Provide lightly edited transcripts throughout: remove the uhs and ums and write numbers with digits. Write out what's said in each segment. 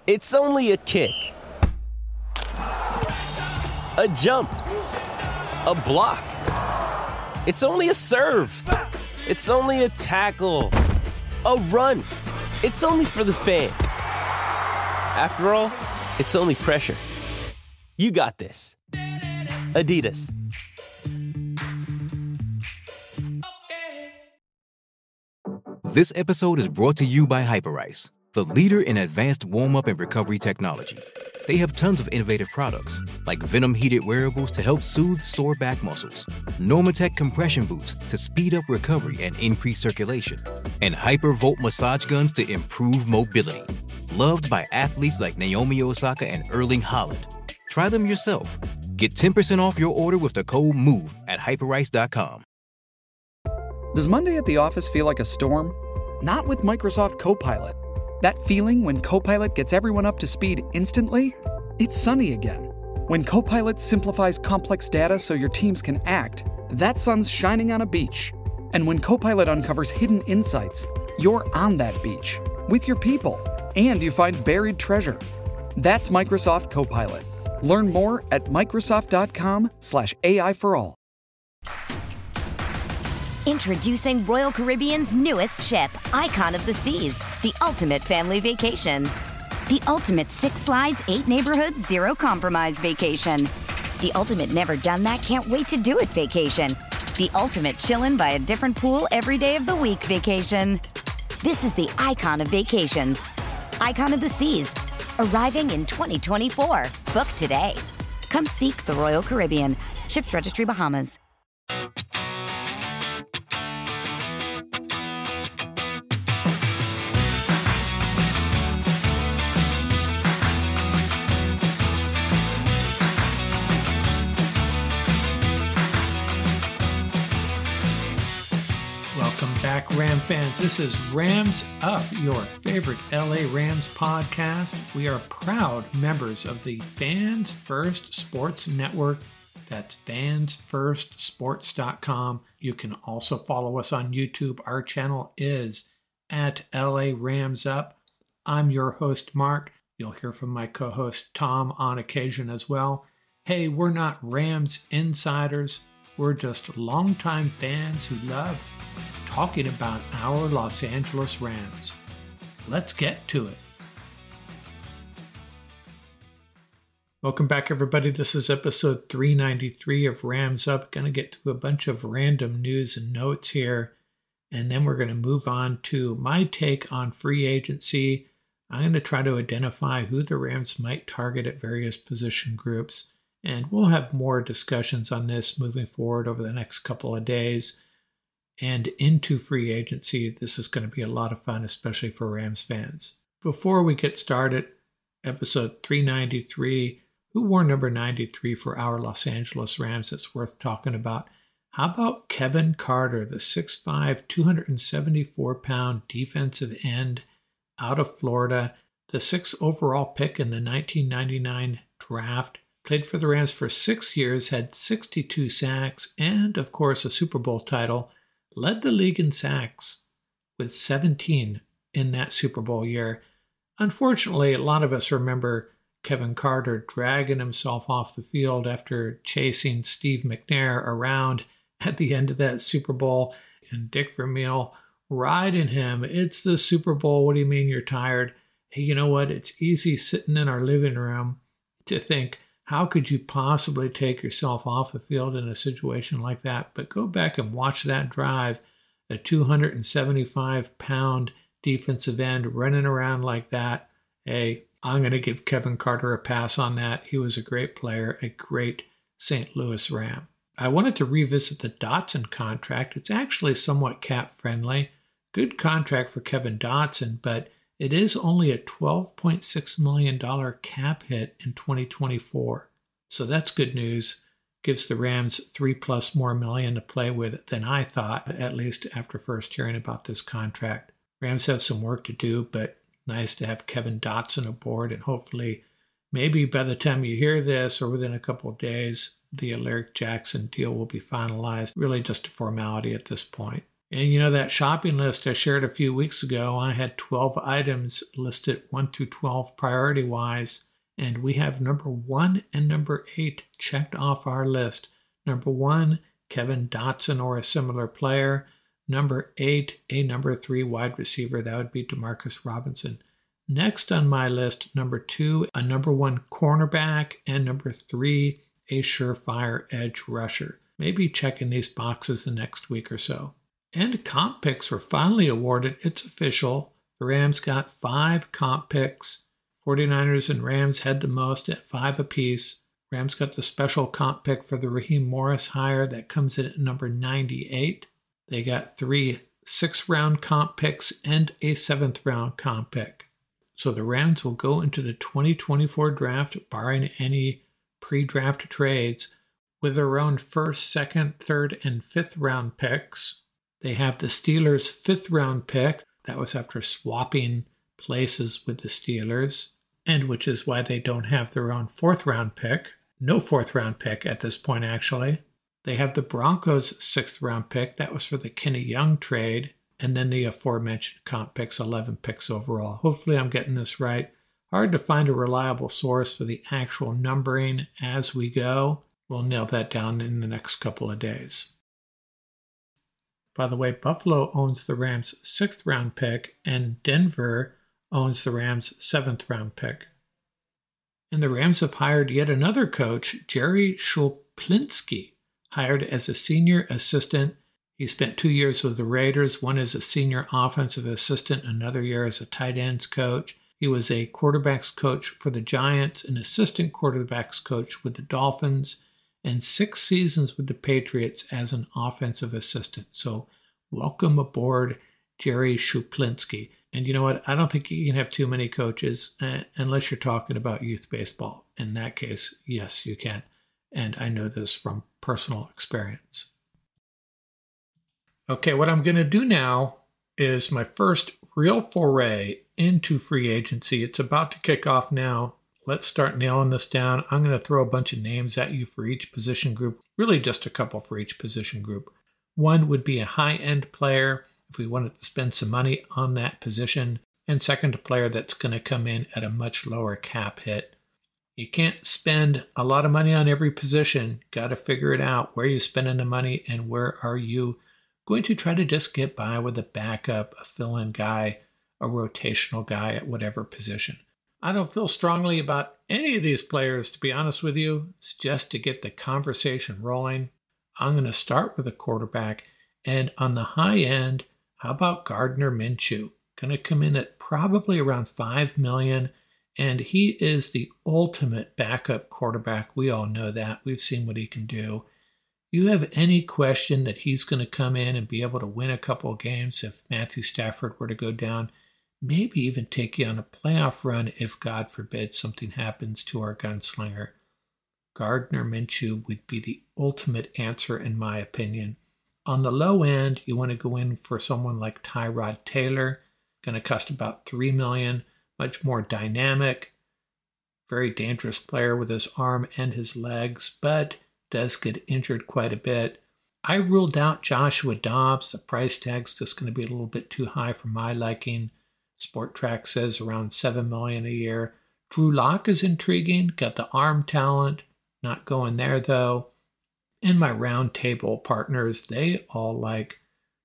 It's only a kick, a jump, a block. It's only a serve. It's only a tackle, a run. It's only for the fans. After all, it's only pressure. You got this. Adidas. This episode is brought to you by Hyperice, the leader in advanced warm-up and recovery technology. They have tons of innovative products, like Venom-heated wearables to help soothe sore back muscles, Normatec compression boots to speed up recovery and increase circulation, and Hypervolt massage guns to improve mobility. Loved by athletes like Naomi Osaka and Erling Haaland. Try them yourself. Get 10% off your order with the code MOVE at hyperice.com. Does Monday at the office feel like a storm? Not with Microsoft Copilot. That feeling when Copilot gets everyone up to speed instantly? It's sunny again. When Copilot simplifies complex data so your teams can act, that sun's shining on a beach. And when Copilot uncovers hidden insights, you're on that beach with your people, and you find buried treasure. That's Microsoft Copilot. Learn more at Microsoft.com/AI for all. Introducing Royal Caribbean's newest ship, Icon of the Seas, the ultimate family vacation. The ultimate 6 slides, 8 neighborhoods, 0 compromise vacation. The ultimate never done that, can't wait to do it vacation. The ultimate chillin' by a different pool every day of the week vacation. This is the Icon of Vacations. Icon of the Seas, arriving in 2024. Book today. Come seek the Royal Caribbean. Ships Registry, Bahamas. Welcome back, Ram fans. This is Rams Up, your favorite LA Rams podcast. We are proud members of the Fans First Sports Network. That's fansfirstsports.com. You can also follow us on YouTube. Our channel is at LA Rams Up. I'm your host, Mark. You'll hear from my co-host, Tom, on occasion as well. Hey, we're not Rams insiders. We're just longtime fans who love talking about our Los Angeles Rams. Let's get to it. Welcome back, everybody. This is episode 393 of Rams Up. Going to get to a bunch of random news and notes here, and then we're going to move on to my take on free agency. I'm going to try to identify who the Rams might target at various position groups, and we'll have more discussions on this moving forward over the next couple of days. And into free agency, this is going to be a lot of fun, especially for Rams fans. Before we get started, episode 393, who wore number 93 for our Los Angeles Rams that's worth talking about? How about Kevin Carter, the 6'5", 274-pound defensive end out of Florida, the 6th overall pick in the 1999 draft, played for the Rams for 6 years, had 62 sacks, and, of course, a Super Bowl title. Led the league in sacks with 17 in that Super Bowl year. Unfortunately, a lot of us remember Kevin Carter dragging himself off the field after chasing Steve McNair around at the end of that Super Bowl, and Dick Vermeil riding him. It's the Super Bowl. What do you mean you're tired? Hey, you know what? It's easy sitting in our living room to think, how could you possibly take yourself off the field in a situation like that? But go back and watch that drive. A 275-pound defensive end running around like that. Hey, I'm going to give Kevin Carter a pass on that. He was a great player, a great St. Louis Ram. I wanted to revisit the Dotson contract. It's actually somewhat cap-friendly. Good contract for Kevin Dotson, but it is only a $12.6 million cap hit in 2024. So that's good news. Gives the Rams $3+ more million to play with than I thought, at least after first hearing about this contract. Rams have some work to do, but nice to have Kevin Dotson aboard, and hopefully maybe by the time you hear this or within a couple of days, the Alaric Jackson deal will be finalized. Really just a formality at this point. And you know that shopping list I shared a few weeks ago, I had 12 items listed 1 through 12 priority-wise, and we have number 1 and number 8 checked off our list. Number 1, Kevin Dotson or a similar player. Number 8, a number 3 wide receiver, that would be Demarcus Robinson. Next on my list, number 2, a number 1 cornerback, and number 3, a surefire edge rusher. Maybe checking these boxes the next week or so. And comp picks were finally awarded. It's official. The Rams got 5 comp picks. 49ers and Rams had the most at 5 apiece. Rams got the special comp pick for the Raheem Morris hire that comes in at number 98. They got 3 6th-round comp picks and a 7th-round comp pick. So the Rams will go into the 2024 draft, barring any pre-draft trades, with their own 1st, 2nd, 3rd, and 5th round picks. They have the Steelers' 5th round pick. That was after swapping places with the Steelers, and which is why they don't have their own 4th round pick. No 4th round pick at this point, actually. They have the Broncos' 6th round pick. That was for the Kenny Young trade. And then the aforementioned comp picks, 11 picks overall. Hopefully I'm getting this right. Hard to find a reliable source for the actual numbering as we go. We'll nail that down in the next couple of days. By the way, Buffalo owns the Rams' 6th round pick, and Denver owns the Rams' 7th round pick. And the Rams have hired yet another coach, Jerry Shulplinski, hired as a senior assistant. He spent 2 years with the Raiders, one as a senior offensive assistant, another year as a tight ends coach. He was a quarterbacks coach for the Giants, an assistant quarterbacks coach with the Dolphins, and 6 seasons with the Patriots as an offensive assistant. So welcome aboard, Jerry Shulplinski. And you know what? I don't think you can have too many coaches unless you're talking about youth baseball. In that case, yes, you can. And I know this from personal experience. Okay, what I'm going to do now is my first real foray into free agency. It's about to kick off now. Let's start nailing this down. I'm going to throw a bunch of names at you for each position group, really just a couple for each position group. One would be a high-end player if we wanted to spend some money on that position, and second, a player that's going to come in at a much lower cap hit. You can't spend a lot of money on every position. Got to figure it out. Where are you spending the money, and where are you going to try to just get by with a backup, a fill-in guy, a rotational guy at whatever position. I don't feel strongly about any of these players, to be honest with you. It's just to get the conversation rolling. I'm going to start with a quarterback, and on the high end, how about Gardner Minshew? Going to come in at probably around $5 million, and he is the ultimate backup quarterback. We all know that. We've seen what he can do. You have any question that he's going to come in and be able to win a couple of games if Matthew Stafford were to go down, maybe even take you on a playoff run if, God forbid, something happens to our gunslinger? Gardner Minshew would be the ultimate answer, in my opinion. On the low end, you want to go in for someone like Tyrod Taylor, going to cost about $3 million, much more dynamic, very dangerous player with his arm and his legs, but does get injured quite a bit. I ruled out Joshua Dobbs. The price tag's just going to be a little bit too high for my liking. Sport Track says around $7 million a year. Drew Lock is intriguing, got the arm talent, not going there though. And my Roundtable partners, they all like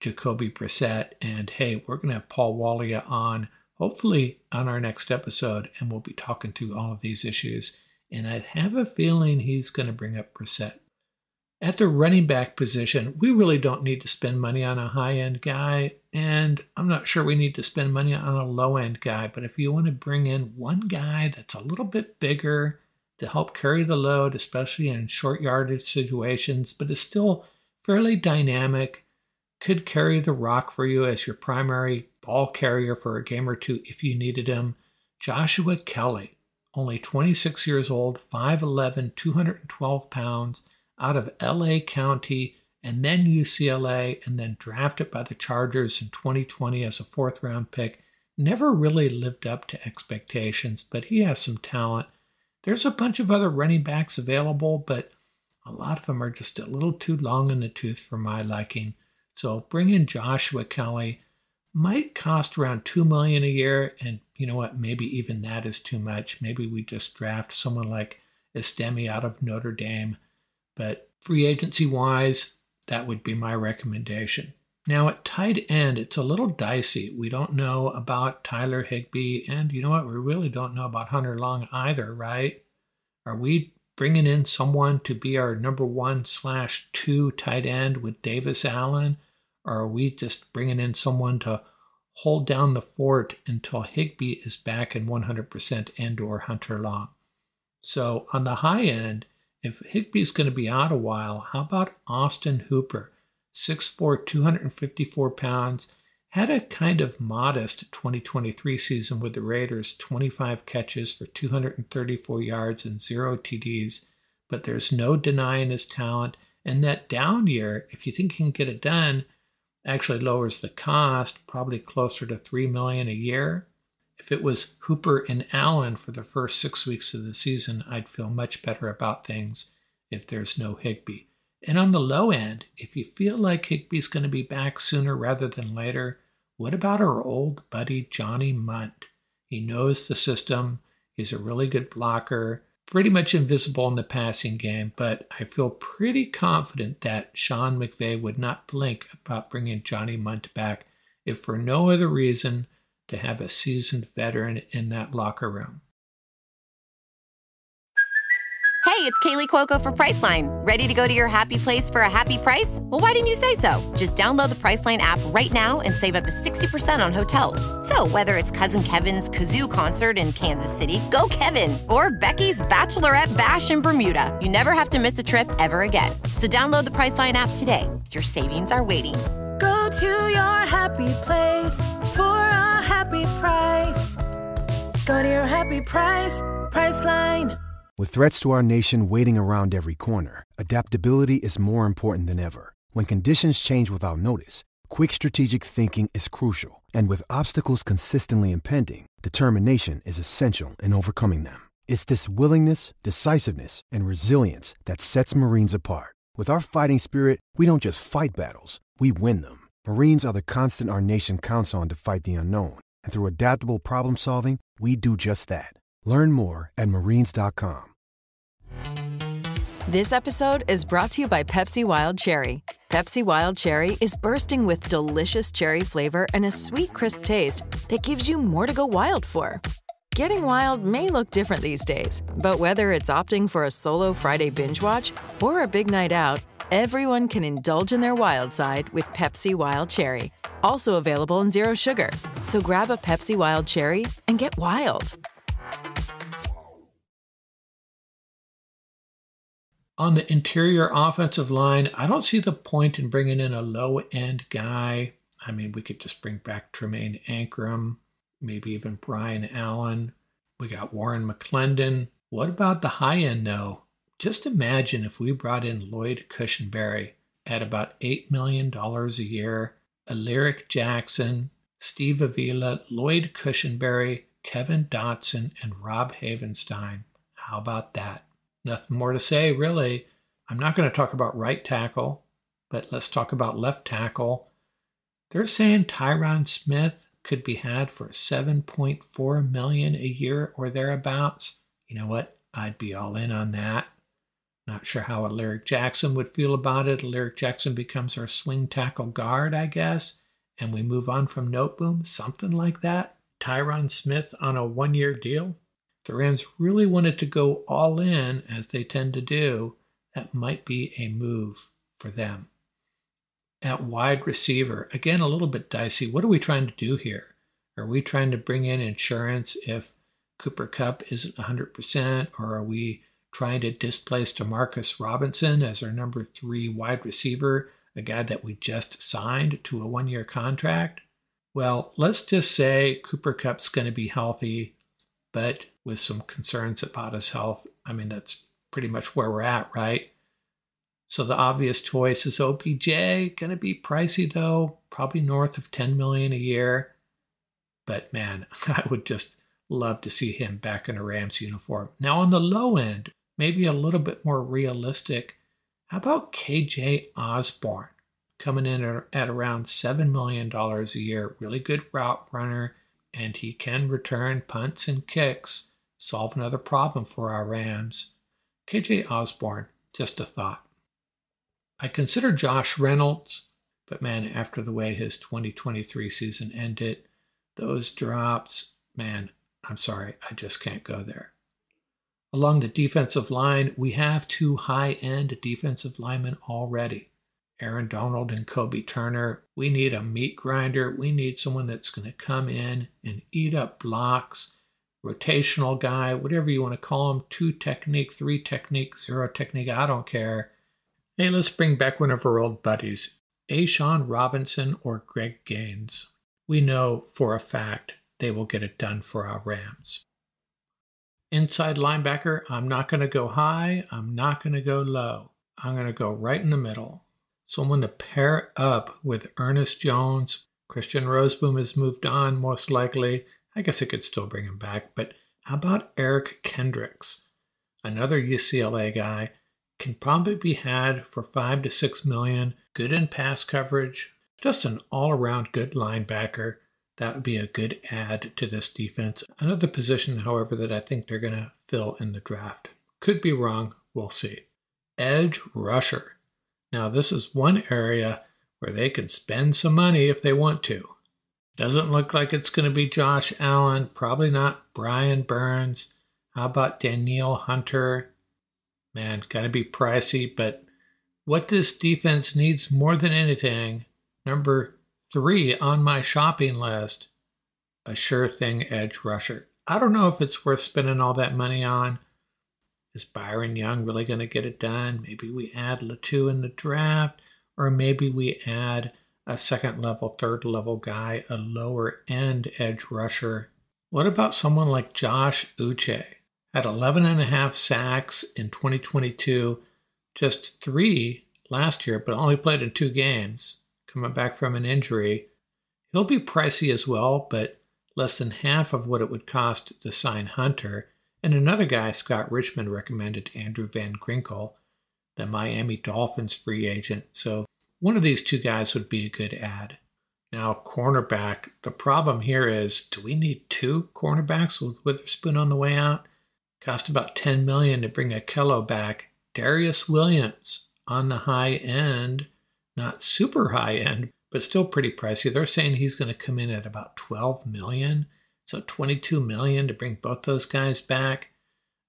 Jacoby Brissett. And hey, we're going to have Paul Walia on, hopefully on our next episode, and we'll be talking through all of these issues. And I have a feeling he's going to bring up Brissett. At the running back position, we really don't need to spend money on a high-end guy, and I'm not sure we need to spend money on a low-end guy, but if you want to bring in one guy that's a little bit bigger to help carry the load, especially in short yardage situations, but is still fairly dynamic, could carry the rock for you as your primary ball carrier for a game or two if you needed him, Joshua Kelly, only 26 years old, 5'11", 212 pounds, out of LA County and then UCLA, and then drafted by the Chargers in 2020 as a 4th round pick. Never really lived up to expectations, but he has some talent. There's a bunch of other running backs available, but a lot of them are just a little too long in the tooth for my liking. So bring in Joshua Kelly. Might cost around $2 million a year, and you know what? Maybe even that is too much. Maybe we just draft someone like Estemi out of Notre Dame. But free agency-wise, that would be my recommendation. Now at tight end, it's a little dicey. We don't know about Tyler Higbee, and you know what? We really don't know about Hunter Long either, right? Are we bringing in someone to be our number 1/2 tight end with Davis Allen? Or are we just bringing in someone to hold down the fort until Higbee is back in 100% and or Hunter Long? So on the high end, if Higbee's going to be out a while, how about Austin Hooper? 6'4", 254 pounds, had a kind of modest 2023 season with the Raiders, 25 catches for 234 yards and 0 TDs, but there's no denying his talent. And that down year, if you think he can get it done, actually lowers the cost, probably closer to $3 million a year. If it was Hooper and Allen for the first 6 weeks of the season, I'd feel much better about things if there's no Higbee. And on the low end, if you feel like Higbee's going to be back sooner rather than later, what about our old buddy Johnny Munt? He knows the system, he's a really good blocker, pretty much invisible in the passing game, but I feel pretty confident that Sean McVay would not blink about bringing Johnny Munt back, if for no other reason to have a seasoned veteran in that locker room. Hey, it's Kaylee Cuoco for Priceline. Ready to go to your happy place for a happy price? Well, why didn't you say so? Just download the Priceline app right now and save up to 60% on hotels. So whether it's Cousin Kevin's Kazoo Concert in Kansas City, go Kevin, or Becky's Bachelorette Bash in Bermuda, you never have to miss a trip ever again. So download the Priceline app today. Your savings are waiting. Go to your happy place for a happy price. Go to your happy price, Priceline. With threats to our nation waiting around every corner, adaptability is more important than ever. When conditions change without notice, quick strategic thinking is crucial. And with obstacles consistently impending, determination is essential in overcoming them. It's this willingness, decisiveness, and resilience that sets Marines apart. With our fighting spirit, we don't just fight battles, we win them. Marines are the constant our nation counts on to fight the unknown. And through adaptable problem solving, we do just that. Learn more at marines.com. This episode is brought to you by Pepsi Wild Cherry. Pepsi Wild Cherry is bursting with delicious cherry flavor and a sweet, crisp taste that gives you more to go wild for. Getting wild may look different these days, but whether it's opting for a solo Friday binge watch or a big night out, everyone can indulge in their wild side with Pepsi Wild Cherry. Also available in Zero Sugar. So grab a Pepsi Wild Cherry and get wild. On the interior offensive line, I don't see the point in bringing in a low-end guy. I mean, we could just bring back Tremaine Ankrum, maybe even Brian Allen. We got Warren McClendon. What about the high end, though? Just imagine if we brought in Lloyd Cushenberry at about $8 million a year, Alaric Jackson, Steve Avila, Lloyd Cushenberry, Kevin Dotson, and Rob Havenstein. How about that? Nothing more to say, really. I'm not going to talk about right tackle, but let's talk about left tackle. They're saying Tyron Smith could be had for $7.4 million a year or thereabouts. You know what? I'd be all in on that. Not sure how Alaric Jackson would feel about it. Alaric Jackson becomes our swing tackle guard, I guess, and we move on from Noteboom, something like that. Tyron Smith on a one-year deal. If the Rams really wanted to go all in, as they tend to do, that might be a move for them. At wide receiver, again, a little bit dicey. What are we trying to do here? Are we trying to bring in insurance if Cooper Kupp isn't 100%, or are we trying to displace Demarcus Robinson as our number 3 wide receiver, a guy that we just signed to a one-year contract? Well, let's just say Cooper Kupp's going to be healthy, but with some concerns about his health. I mean, that's pretty much where we're at, right? So the obvious choice is OBJ. Going to be pricey, though, probably north of $10 million a year. But man, I would just love to see him back in a Rams uniform. Now on the low end, maybe a little bit more realistic, how about KJ Osborne? coming in at around $7 million a year. Really good route runner, and he can return punts and kicks, solve another problem for our Rams. KJ Osborne, just a thought. I consider Josh Reynolds, but man, after the way his 2023 season ended, those drops, man, I'm sorry, I just can't go there. Along the defensive line, we have two high-end defensive linemen already. Aaron Donald and Kobe Turner. We need a meat grinder. We need someone that's going to come in and eat up blocks, rotational guy, whatever you want to call him, 2 technique, 3 technique, 0 technique, I don't care. Hey, let's bring back one of our old buddies, A'Shawn Robinson or Greg Gaines. We know for a fact they will get it done for our Rams. Inside linebacker, I'm not going to go high. I'm not going to go low. I'm going to go right in the middle. Someone to pair up with Ernest Jones. Christian Roseboom has moved on, most likely. I guess I could still bring him back, but how about Eric Kendricks? Another UCLA guy, can probably be had for $5 to $6 million. Good in pass coverage. Just an all-around good linebacker. That would be a good add to this defense. Another position, however, that I think they're going to fill in the draft. Could be wrong. We'll see. Edge rusher. Now, this is one area where they can spend some money if they want to. Doesn't look like it's going to be Josh Allen. Probably not Brian Burns. How about Danielle Hunter? Man, got to be pricey, but what this defense needs more than anything, number 3 on my shopping list, a sure thing edge rusher. I don't know if it's worth spending all that money on. Is Byron Young really going to get it done? Maybe we add Latu in the draft, or maybe we add a second level, third level guy, a lower end edge rusher. What about someone like Josh Uche? Had 11.5 sacks in 2022, just 3 last year, but only played in 2 games, coming back from an injury. He'll be pricey as well, but less than half of what it would cost to sign Hunter. And another guy, Scott Richmond, recommended Andrew Van Ginkel, the Miami Dolphins free agent. So one of these 2 guys would be a good add. Now, cornerback. The problem here is, do we need 2 cornerbacks with Witherspoon on the way out? Cost about $10 million to bring Akello back. Darius Williams on the high end, not super high end, but still pretty pricey. They're saying he's going to come in at about $12 million. So $22 million to bring both those guys back.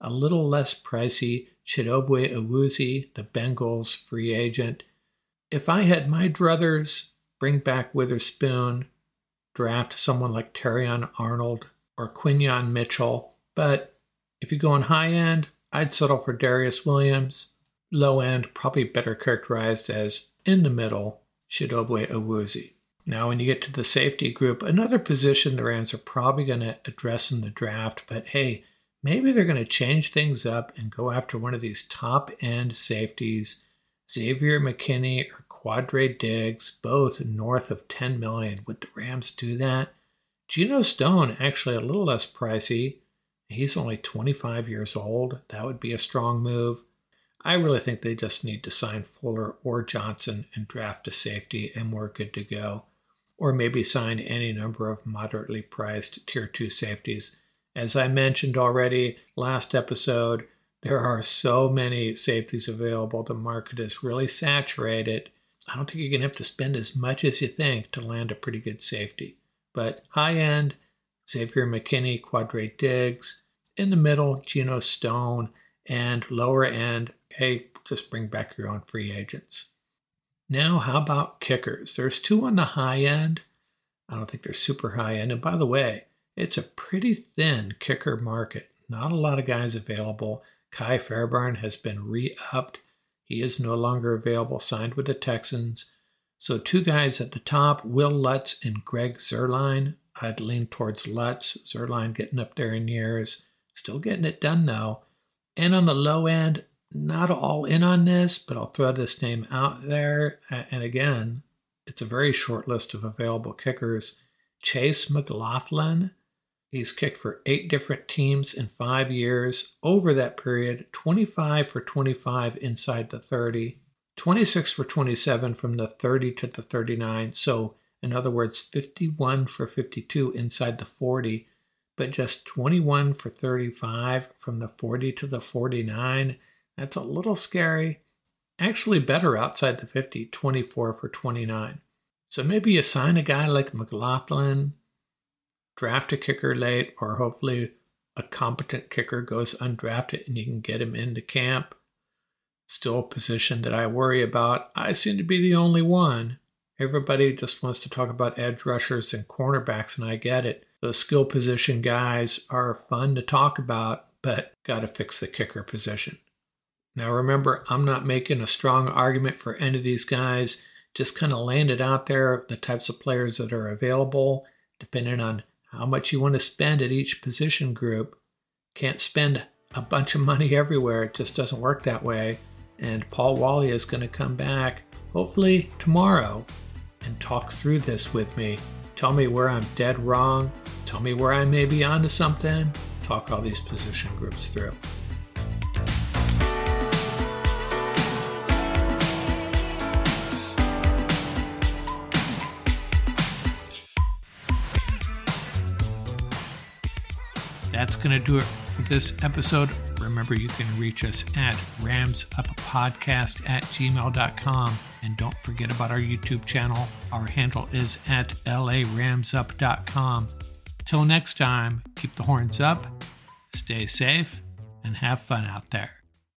A little less pricey, Chidobe Awuzie, the Bengals free agent. If I had my druthers, bring back Witherspoon, draft someone like Terrion Arnold or Quinyon Mitchell. But if you go on high end, I'd settle for Darius Williams. Low end, probably better characterized as in the middle, Chidobe Awuzie. Now, when you get to the safety group, another position the Rams are probably going to address in the draft, but hey, maybe they're going to change things up and go after one of these top-end safeties, Xavier McKinney or Quadre Diggs, both north of $10 million. Would the Rams do that? Geno Stone, actually a little less pricey. He's only 25 years old. That would be a strong move. I really think they just need to sign Fuller or Johnson and draft a safety, and we're good to go. Or maybe sign any number of moderately priced Tier 2 safeties. As I mentioned already last episode, there are so many safeties available. The market is really saturated. I don't think you're going to have to spend as much as you think to land a pretty good safety. But high end, Xavier McKinney, Quadre Diggs. In the middle, Geno Stone. And lower end, hey, just bring back your own free agents. Now, how about kickers? There's 2 on the high end. I don't think they're super high end. And by the way, it's a pretty thin kicker market. Not a lot of guys available. Kai Fairbairn has been re-upped. He is no longer available, signed with the Texans. So 2 guys at the top, Will Lutz and Greg Zuerlein. I'd lean towards Lutz. Zuerlein getting up there in years. Still getting it done, though. And on the low end, not all in on this, but I'll throw this name out there. And again, it's a very short list of available kickers. Chase McLaughlin. He's kicked for 8 different teams in 5 years. Over that period, 25 for 25 inside the 30. 26 for 27 from the 30 to the 39. So in other words, 51 for 52 inside the 40, but just 21 for 35 from the 40 to the 49. That's a little scary. Actually better outside the 50, 24 for 29. So maybe you sign a guy like McLaughlin, draft a kicker late, or hopefully a competent kicker goes undrafted and you can get him into camp. Still a position that I worry about. I seem to be the only one. Everybody just wants to talk about edge rushers and cornerbacks, and I get it. Those skill position guys are fun to talk about, but got to fix the kicker position. Now remember, I'm not making a strong argument for any of these guys. Just kind of laying it out there, the types of players that are available, depending on how much you want to spend at each position group. Can't spend a bunch of money everywhere. It just doesn't work that way. And Paul Wally is going to come back, hopefully tomorrow, and talk through this with me. Tell me where I'm dead wrong. Tell me where I may be onto something. Talk all these position groups through. That's going to do it for this episode. Remember, you can reach us at ramsuppodcast@gmail.com. And don't forget about our YouTube channel. Our handle is at laramsup.com. Till next time, keep the horns up, stay safe, and have fun out there.